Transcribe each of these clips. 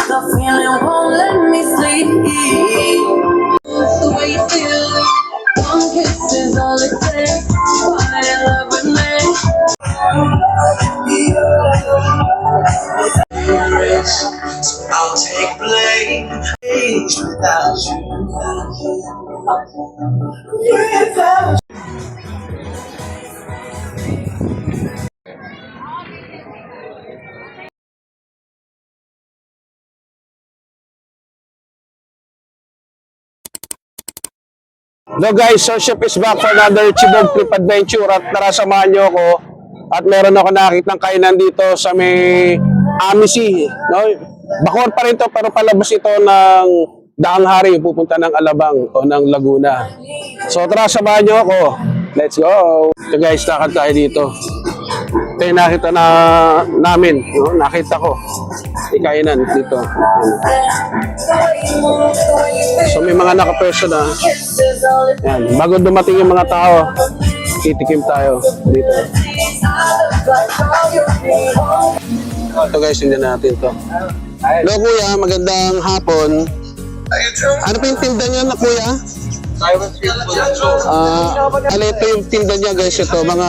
The feeling won't let me sleep. The way you feel, one kiss is all it takes. Fall in love with me. I'll take blame without you. Hello guys, so Chef is back for another Chibog Trip Adventure at tara samahan nyo ako at meron ako nakitang kainan dito sa may Amici, no? Bacoor pa rin to pero palabas ito ng Daang Hari pupunta ng Alabang o ng Laguna. So tara samahan nyo ako, let's go! So guys, lakad tayo dito. Ito yung nakita namin, no? Nakita ko kainan dito. So may mga nakaperso na. Yan. Bago dumating yung mga tao, titikim tayo dito. Ito guys, hindi natin to. Hello kuya, magandang hapon. Ano pa yung tinda niya na kuya? Ito yung tinda niya guys, ito mga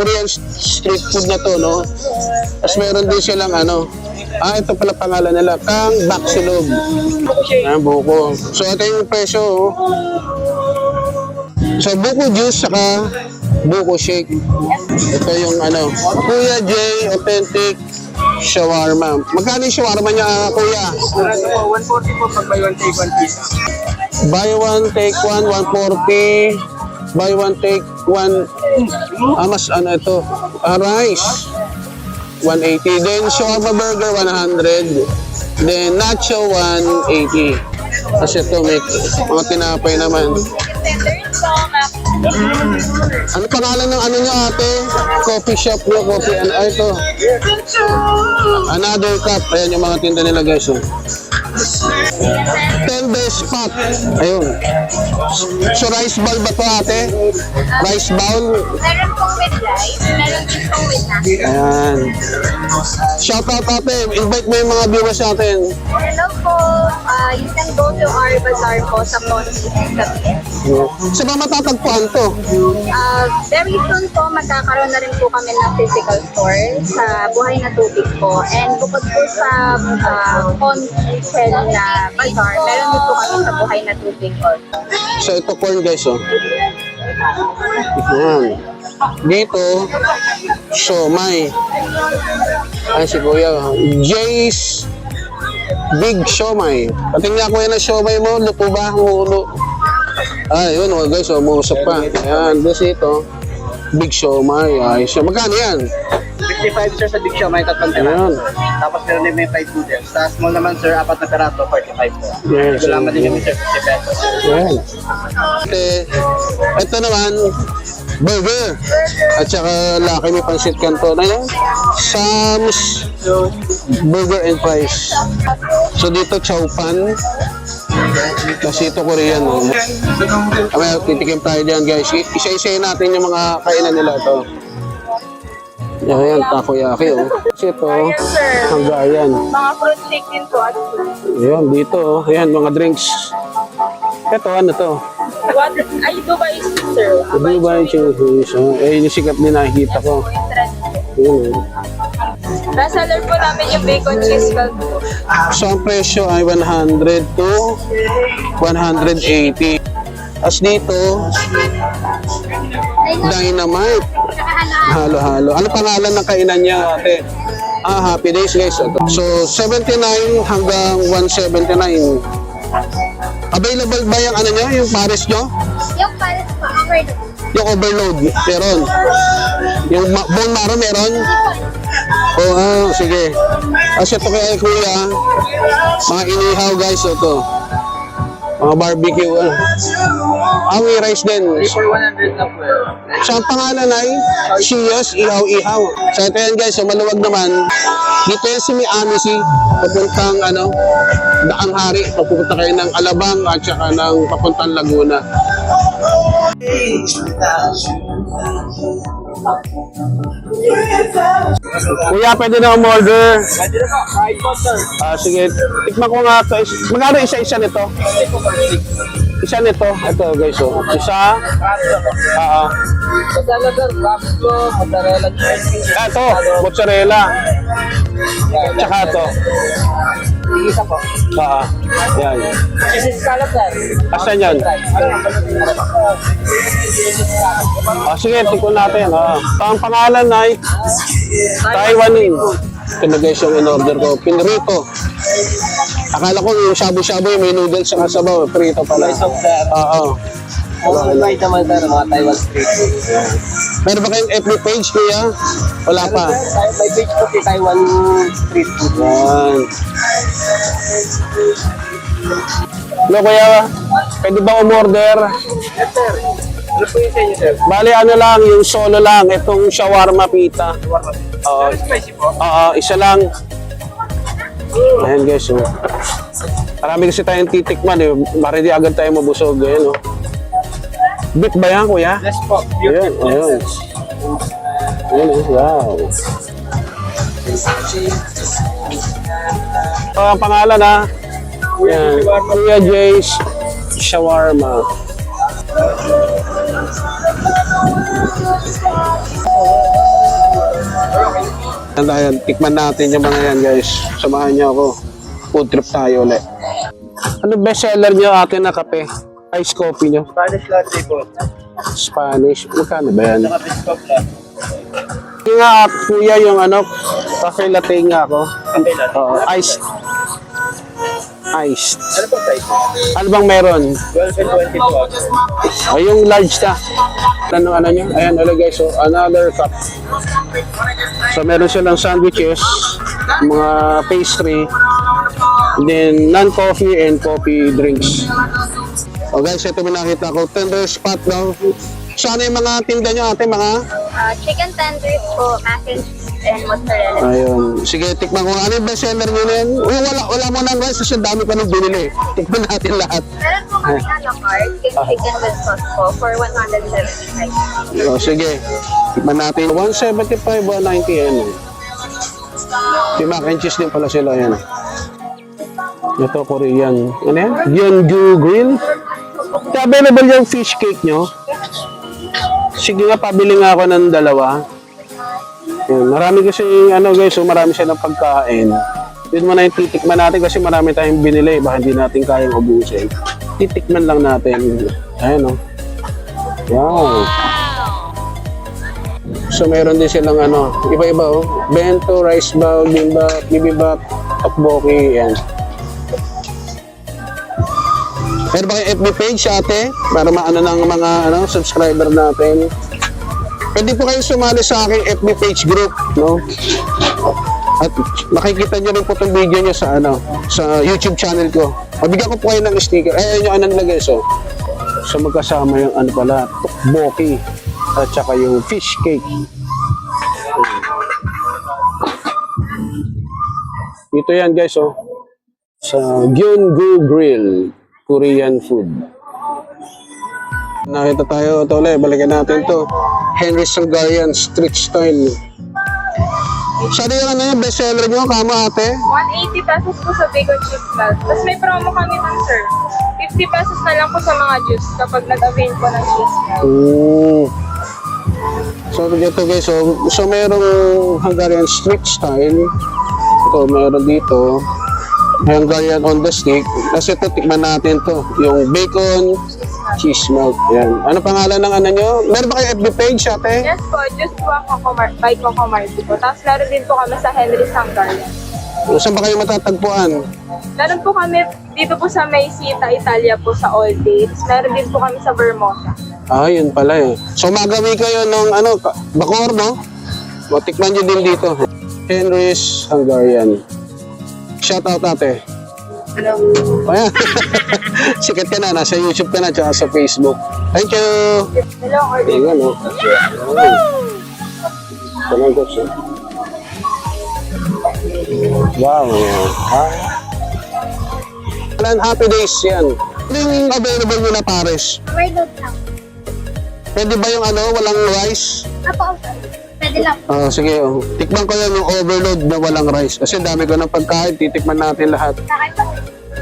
Korean street food na to, no? Tapos meron din silang ano, ito pala pangalan nila, Kang Baksilog. Buko. So ito yung presyo, oh. So buko juice saka buko shake. Ito yung ano, Kuya J Authentic Shawarma. Magkano yung shawarma niya, kuya? 140 po pag buy one take one piece. Buy one take one, 140. Buy one take one. Mas ano ito? Rice 180. Then shawarma burger 100. Then nacho 180. Kasi ito may mga tinapay naman. Ano pangalan ng ano niya ate? Coffee shop niyo, coffee ano ito? Another cup. Ayan yung mga tinda nila guys. Oh. 10 best spot. Ayun. So rice bowl ba ito ate? Rice bowl? Meron pong with rice, meron din pong with nasi. Ayan. Shout out ate. Invite mo yung mga viewers natin. Hello po. You can go to our bazaar po sa Ponce. Sa ba matatagpuan to? Very soon po, magkakaroon na rin po kami ng physical store sa Buhay na Tubig po. And bukod po sa Ponce na bazaar, meron din po kami sa Buhay na Tubig po. So ito corn guys oh. Ayan. Dito, siomay. Ay si kuya. Jay's Big Siomay. Patingnan ko yan ang siomay mo. Luto ba? Mulo. Ay, yun oh, guys. Umusap pa. Ayan. Tapos ito. Big Siomay. Ay, siya. Magkano yan? 55 sir sa Big Show, may tatlong Ayan. peraso. Tapos meron din may fried noodles. Sa small naman sir, 4 na peraso, 45 po. Yes. Salamat din kami sir, 50 pesos. Ayan. Ito naman, burger. At saka laki may pansit canton. Ayan. Sam's Burger and Fries. So dito, chow pan. Kasi ito Korean. Oh. May titikim tayo dyan guys. Isa-isayin natin yung mga kainan nila ito. Ayan, takoyaki oh. Kasi ito, hanggayan. Mga fruit shake din po at Ayan, dito oh. Ayan, mga drinks. Ito, ano to? ay, Dubai sir. Dubai Chili's. Eh, yung sikat din nakikita ko. Ayan oh. Bestseller po namin yung bacon cheese belt po. So, ang presyo ay 100 to 180. As dito, Dynamite. Halo-halo. Ano pangalan ng kainan niya, ate? Happy Days, guys. So, 79 hanggang 179. Available ba yung ano niya, yung pares nyo? Yung pares po, overload. Yung overload, meron. Yung bone marrow, meron? Sige. Kasi ito kaya kuya, mga inihaw, guys, ito. Mga barbecue. May rice din. For 100 na po. So, ang pangalan ay Shiyos Ihaw-Ihaw. So, ito yan guys. So, maluwag naman. Dito yan si Amici. Papuntang, Daang Hari. Papunta kayo ng Alabang at saka ng papuntang Laguna. Without you. Kuya, pwede na umorder. Pwede na po. Kahit po, sir. Sige, tikman ko nga ito. Magkano isa-isa nito? Isa nito. Ito guys, oh. Isa. Masala, sir. Capslo, mozzarella cheese. Ito, mozzarella. Tsaka ito. Isa po. Yan. Cheese scallop, sir. Asan yan? Sige, tikman natin. Ang pangalan ay Taiwanese. Ito na guys yung in-order ko. Pinrito. Akala ko yung shabu-shabu yung may noodles sa kasabaw. Prito pala. Oo. Ang right naman, sir, mga Taiwan street food. Meron ba kayong FB page kuya? Wala pa. May page po si Taiwan street food. Yan. Hello kuya, pwede ba umorder? Yes, sir. Ano po yung sa inyo, sir? Bali ano lang, yung solo lang, itong shawarma pita. Oo. Spicy po. Isa lang. Ayan guys, oh. Marami kasi tayong titikman eh. Para di agad tayo mabusog. Ayan, oh. Beef ba yan, kuya? Yes po. Ayan, ayan. Ayan, oh. Wow. Ang pangalan ha. Ayan. Kuya Jay's Shawarma. Ayan, tikman natin yung mga yan guys. Samahan niyo ako. Food trip tayo ulit. Ano best seller niyo atin na kape? Ice coffee niyo? Spanish latte po. Spanish. Magkano ba yan? Saka biscop lang. Yung nga kuya yung ano, cafe latte nga ako. Kape latte. Oo, iced. Iced. Ano po size? Ano bang meron? 12 and 20 po. O yung large na. Ano nyo? Ayan, hello guys. So, another cup. So, meron silang sandwiches, mga pastry, then non-coffee and coffee drinks. O guys, ito may nakita ko. Tender spot daw. Sana yung mga tinda nyo ate, mga? Chicken tenders po, mac and cheese, and mozzarella. Ayun. Sige, tikman ko. Ano yung best seller nyo na yan? Uy, wala mo nang guys. Kasi ang dami pa nang binili. Tikman natin lahat. Meron po kami a la carte, yung chicken with sauce po, for 175. O, sige. Tikman natin. 175, 190 yan. Yung mac and cheese din pala sila yan. Ito, Korean. Ano yan? Gyeongju Grill. Available yung fish cake nyo. Sige nga, pabili nga ako ng dalawa. Yan. Marami kasi, ano guys, so marami siya ng pagkain. Yun muna yung titikman natin kasi marami tayong binili. Baka hindi natin kayang ubusin. Titikman lang natin. Ayan o. Wow. So meron din silang ano, iba-iba oh. Bento, rice bowl, bibimbap, tteokbokki, yan. Meron ba kayong FB page ate? Para maano ng mga ano, subscriber natin. Pwede po kayo sumali sa aking FB page group, no? At makikita nyo rin po itong video nyo sa ano, sa YouTube channel ko. Mabigyan ko po kayo ng sticker. Ayun yung anong lagay, so. So magkasama yung ano pala, tteokbokki at saka yung fish cake. Ito yan guys, oh. Sa Gyeongju Grill. Korean food. Nakita tayo ito ulit. Balikan natin to. Henry's Hungarian Street Style. Saan yung ano yung best seller nyo? Kama ate? 180 pesos po sa bacon cheese melt. Tapos may promo kami nun, sir. 50 pesos na lang po sa mga juice kapag nag-avail po ng cheese melt. So ito guys. So merong Hungarian Street Style. Ito meron dito. Hungarian on the stick. Kasi ito, tikman natin to. Yung bacon, cheese melt. Yan. Ano pangalan ng ano nyo? Meron ba kayo FB page, ate? Yes po, just po by Coco Marti po. Tapos meron din po kami sa Henry's Hungarian. Saan ba kayo matatagpuan? Meron po kami dito po sa May Sita, Italia po sa All Day. Tapos meron din po kami sa Vermosa. Ah, yun pala eh. So magawi kayo ng ano, Bacoor, no? Matikman nyo din dito. Henry's Hungarian. Shout out ate. Hello. Ayan. Sikat ka na, nasa YouTube ka na, tsaka sa Facebook. Thank you! Hello, order. Ayan, no? Ayan, guys, oh. Wow. Alan, happy days yan. Ano yung available nyo na pares? Overload lang. Pwede ba yung ano, walang rice? Apo, pwede Pwede lang. Sige, tikman ko lang yung overload na walang rice. Kasi dami ko ng pagkain, titikman natin lahat. Sakay pa.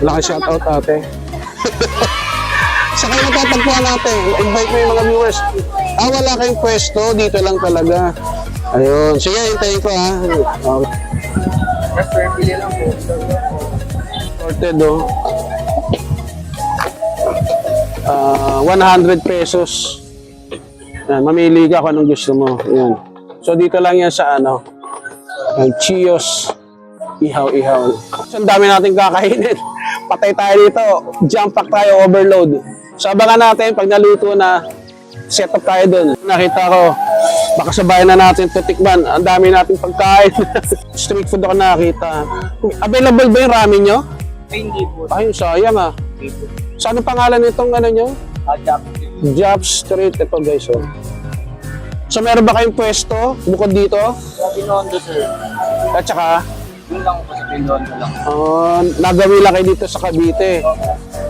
Laki shoutout ate. Sa kayo matatagpuan natin, invite mo yung mga viewers. Wala kayong pwesto, dito lang talaga. Ayun, sige, hintayin ko ha. Okay. Yes, sir. Pili lang po. Sorted 100 pesos. Yan, mamili ka kung anong gusto mo. Yan. So dito lang yan sa Chios Ihaw-Ihaw. So ang dami natin kakainin. Patay tayo dito. Jump pack tayo, overload. So abangan natin pag naluto na, set up tayo dun. Nakita ko, baka sabayan na natin tutikman. Ang dami nating pagkain. Street food ako nakita. Available ba yung ramen nyo? Hindi po. Ay, sayang ah. Sa anong pangalan nitong nyo? Jack. Job Street. Ito guys, oh. So meron ba kayong pwesto bukod dito? Sa Binondo, sir. At saka, Yun lang po sa Binondo lang. nagawi lang kayo dito sa Cavite.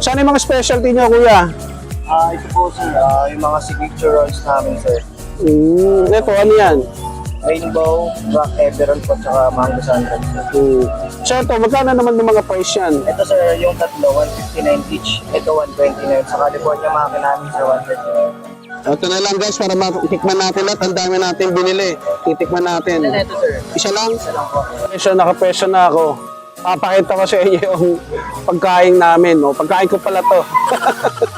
Saan yung mga specialty nyo, kuya? Ito po, sir. Yung mga signature rolls namin, sir. Ito, ano yan? Rainbow, Black Emerald po, tsaka Mango Sandals. So ito, magkano naman ng mga price yan? Ito, sir, yung tatlo, 159 each. Ito, 129. Sa California, makina namin, sir, 139. Ito na lang guys, para matikman natin lahat. Ang dami natin binili. Titikman natin. Ito, sir. Isa lang? Isa lang po. So nakapresyo na ako. Papakita ko sa inyo yung pagkain namin. Oh. Pagkain ko pala to.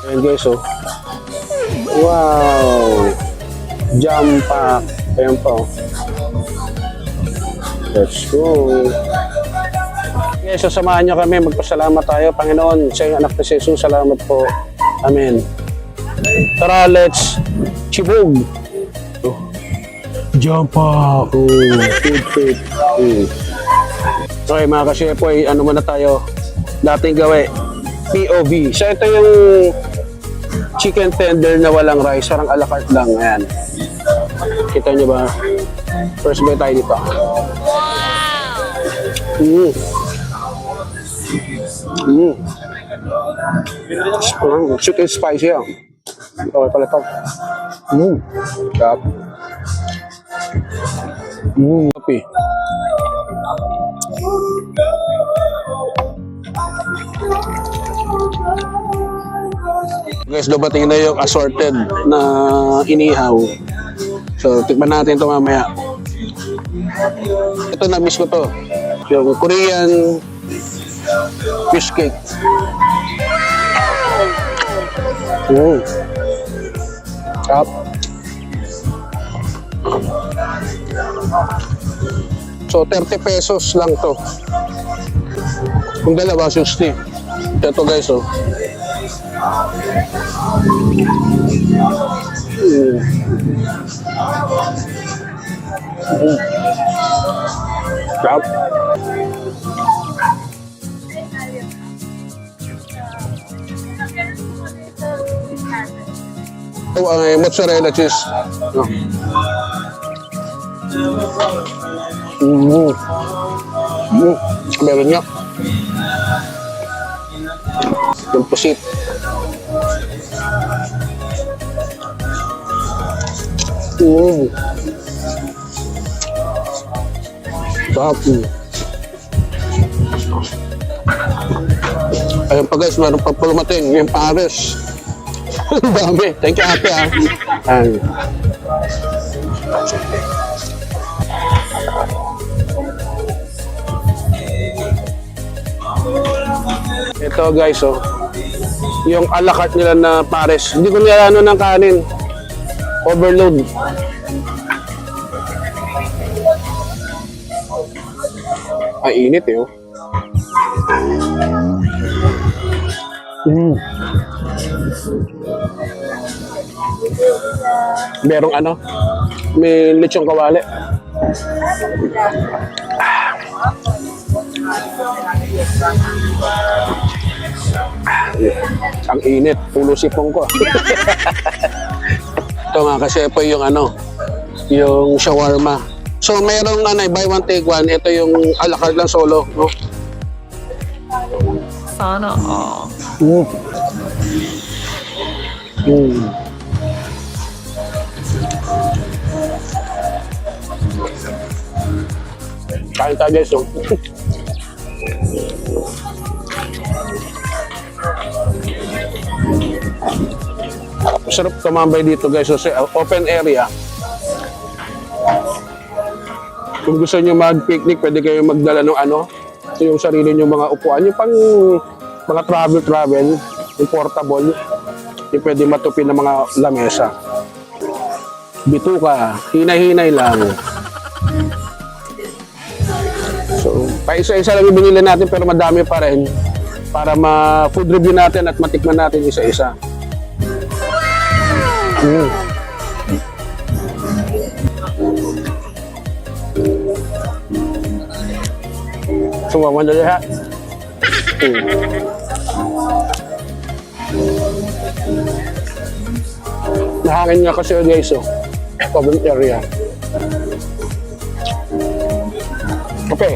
Ayan guys, oh. Wow! Jump pack. Ayan pa, oh. Let's go. Okay, so samahan nyo kami. Magpasalamat tayo. Panginoon, sa iyong anak na si Jesus, salamat po. Amen. Tara, let's chibog. Oh. Jump pack. Food. Okay, mga kasyepoy, ano muna tayo? Dating gawi. POV. So, ito yung chicken tender na walang rice. Parang a la carte lang. Ayan. Kita nyo ba? First bite tayo dito. Sweet and spicy yan. Okay pala ito. Sarap. Kapi. Guys, dumating na yung assorted na inihaw. So, tikman natin ito mamaya. Ito, na-miss ko to. Yung Korean fish cake. Sarap. So, 30 pesos lang to. Kung dalawa, 60. Ito guys, oh. Sarap. Ito ang mozzarella cheese. Meron niya. Yung pusit. Sarap. Ayun pa guys, meron pa pulumating yung Paris. Ang dami. Thank you ate ah. Ayun. Ito guys, oh. Yung a la carte nila na Paris. Hindi ko nila ano ng kanin. Overload. Ay, init eh, oh. Merong ano? May lechong kawali. Ang init, tulo sipong ko. Ito nga kasi po yung ano, yung shawarma. So merong ano, buy one take one. Ito yung a la carte lang solo, no? Sana all. Kain tayo guys. Oh. Masarap tumambay dito guys. So, open area. Kung gusto nyo mag-picnic, pwede kayo magdala ng ano, yung sarili nyo mga upuan. Yung pang mga travel, yung portable, yung pwede matupin ng mga lamesa. Bituka, hinay-hinay lang. So, paisa-isa lang yung binili natin pero madami pa rin para ma-food review natin at matikman natin isa-isa. Sumawan na lahat. Nahangin nga kasi guys, oh. Open area. Okay.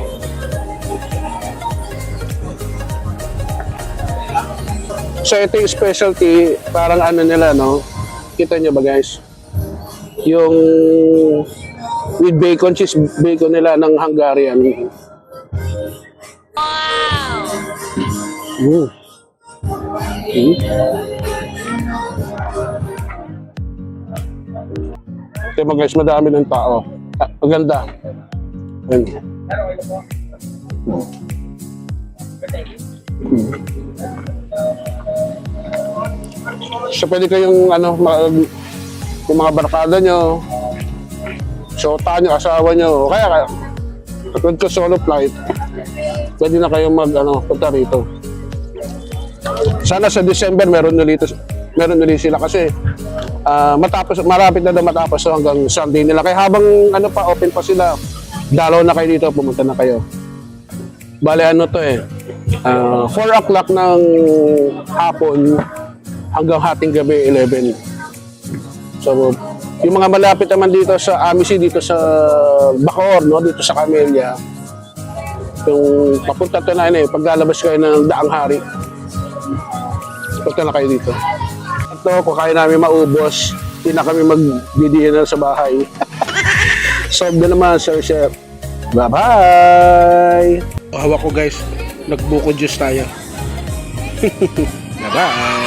So ito yung specialty, parang ano nila, no? Kita nyo ba guys? Yung with bacon, cheese bacon nila ng Hungarian. Wow! Ito mo guys, madami ng tao. Maganda. Ayan. So pwede kayong ano, yung mga barkada nyo, sota nyo, asawa nyo, kaya kapag ka solo flight, pwede na kayong punta rito. Sana sa December meron ulit sila kasi marapit na daw matapos, so hanggang Sunday nila. Kaya habang open pa sila, dalaw na kayo dito, pumunta na kayo. Bale 4 o'clock ng hapon hanggang hating gabi 11. So yung mga malapit naman dito sa Amici, dito sa Bacoor, no, dito sa Camellia, yung papunta to na paglalabas kayo ng Daang Hari, punta na kayo dito. Ito, kung kaya namin maubos, hindi na kami mag-dinner sa bahay. Solve na naman, Sir Chef. Bye-bye! Hawak ko guys, nagbuko juice tayo. Bye-bye!